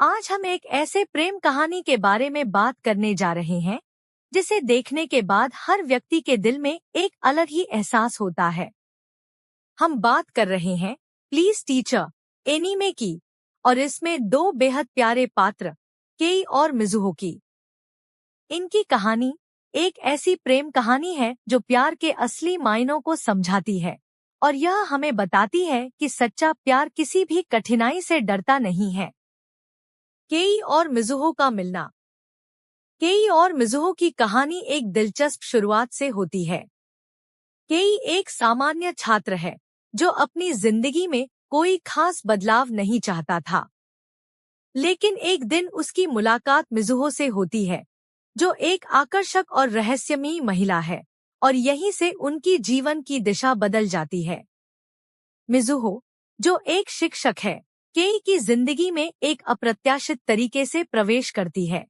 आज हम एक ऐसे प्रेम कहानी के बारे में बात करने जा रहे हैं जिसे देखने के बाद हर व्यक्ति के दिल में एक अलग ही एहसास होता है। हम बात कर रहे हैं प्लीज टीचर एनीमे की, और इसमें दो बेहद प्यारे पात्र केई और मिज़ुहो की। इनकी कहानी एक ऐसी प्रेम कहानी है जो प्यार के असली मायनों को समझाती है और यह हमें बताती है कि सच्चा प्यार किसी भी कठिनाई से डरता नहीं है। केई और मिज़ुहो का मिलना। केई और मिज़ुहो की कहानी एक दिलचस्प शुरुआत से होती है। केई एक सामान्य छात्र है जो अपनी जिंदगी में कोई खास बदलाव नहीं चाहता था, लेकिन एक दिन उसकी मुलाकात मिज़ुहो से होती है जो एक आकर्षक और रहस्यमयी महिला है, और यहीं से उनकी जीवन की दिशा बदल जाती है। मिज़ुहो, जो एक शिक्षक है, केई की जिंदगी में एक अप्रत्याशित तरीके से प्रवेश करती है।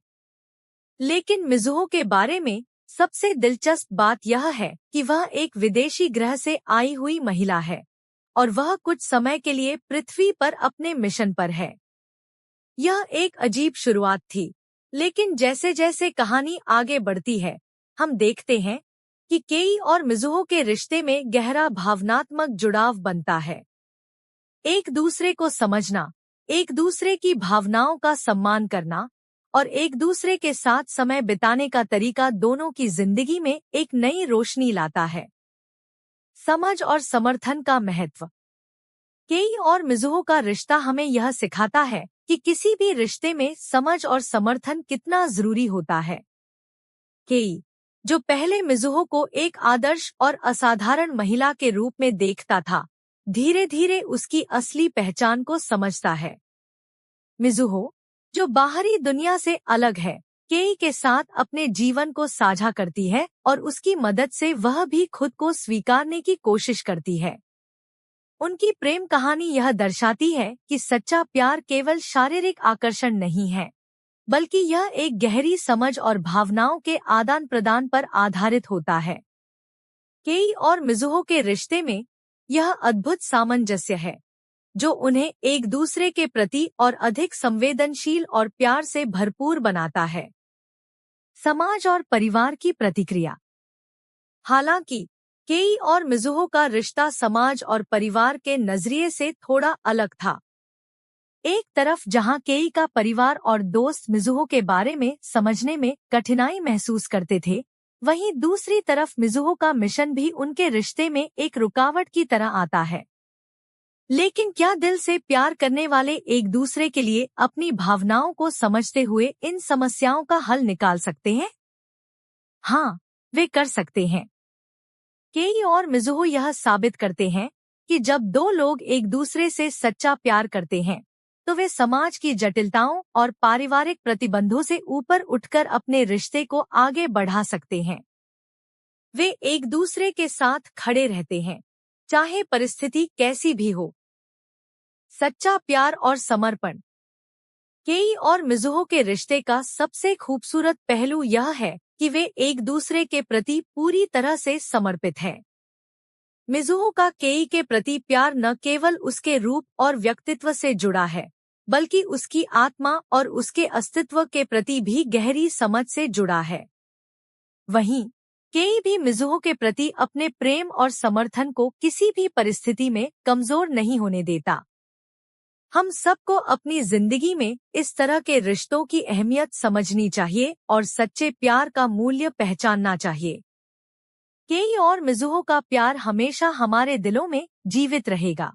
लेकिन मिज़ुहो के बारे में सबसे दिलचस्प बात यह है कि वह एक विदेशी ग्रह से आई हुई महिला है और वह कुछ समय के लिए पृथ्वी पर अपने मिशन पर है। यह एक अजीब शुरुआत थी, लेकिन जैसे जैसे कहानी आगे बढ़ती है, हम देखते हैं कि केई और मिज़ुहो के रिश्ते में गहरा भावनात्मक जुड़ाव बनता है। एक दूसरे को समझना, एक दूसरे की भावनाओं का सम्मान करना और एक दूसरे के साथ समय बिताने का तरीका दोनों की जिंदगी में एक नई रोशनी लाता है। समझ और समर्थन का महत्व। केई और मिज़ुहो का रिश्ता हमें यह सिखाता है कि किसी भी रिश्ते में समझ और समर्थन कितना जरूरी होता है। केई, जो पहले मिज़ुहो को एक आदर्श और असाधारण महिला के रूप में देखता था, धीरे धीरे उसकी असली पहचान को समझता है। मिज़ुहो, जो बाहरी दुनिया से अलग है, केई के साथ अपने जीवन को साझा करती है और उसकी मदद से वह भी खुद को स्वीकारने की कोशिश करती है। उनकी प्रेम कहानी यह दर्शाती है कि सच्चा प्यार केवल शारीरिक आकर्षण नहीं है, बल्कि यह एक गहरी समझ और भावनाओं के आदान प्रदान पर आधारित होता है। केई और मिज़ुहो के रिश्ते में यह अद्भुत सामंजस्य है जो उन्हें एक दूसरे के प्रति और अधिक संवेदनशील और प्यार से भरपूर बनाता है। समाज और परिवार की प्रतिक्रिया। हालांकि केई और मिज़ुहो का रिश्ता समाज और परिवार के नजरिए से थोड़ा अलग था। एक तरफ जहां केई का परिवार और दोस्त मिज़ुहो के बारे में समझने में कठिनाई महसूस करते थे, वहीं दूसरी तरफ मिज़ुहो का मिशन भी उनके रिश्ते में एक रुकावट की तरह आता है। लेकिन क्या दिल से प्यार करने वाले एक दूसरे के लिए अपनी भावनाओं को समझते हुए इन समस्याओं का हल निकाल सकते हैं? हाँ, वे कर सकते हैं। केई और मिज़ुहो यह साबित करते हैं कि जब दो लोग एक दूसरे से सच्चा प्यार करते हैं, तो वे समाज की जटिलताओं और पारिवारिक प्रतिबंधों से ऊपर उठकर अपने रिश्ते को आगे बढ़ा सकते हैं। वे एक दूसरे के साथ खड़े रहते हैं, चाहे परिस्थिति कैसी भी हो। सच्चा प्यार और समर्पण। केई और मिज़ुहो के रिश्ते का सबसे खूबसूरत पहलू यह है कि वे एक दूसरे के प्रति पूरी तरह से समर्पित हैं। मिज़ुहो का केई के प्रति प्यार न केवल उसके रूप और व्यक्तित्व से जुड़ा है, बल्कि उसकी आत्मा और उसके अस्तित्व के प्रति भी गहरी समझ से जुड़ा है। वहीं केई भी मिज़ुहो के प्रति अपने प्रेम और समर्थन को किसी भी परिस्थिति में कमजोर नहीं होने देता। हम सबको अपनी जिंदगी में इस तरह के रिश्तों की अहमियत समझनी चाहिए और सच्चे प्यार का मूल्य पहचानना चाहिए। केई और मिज़ुहो का प्यार हमेशा हमारे दिलों में जीवित रहेगा।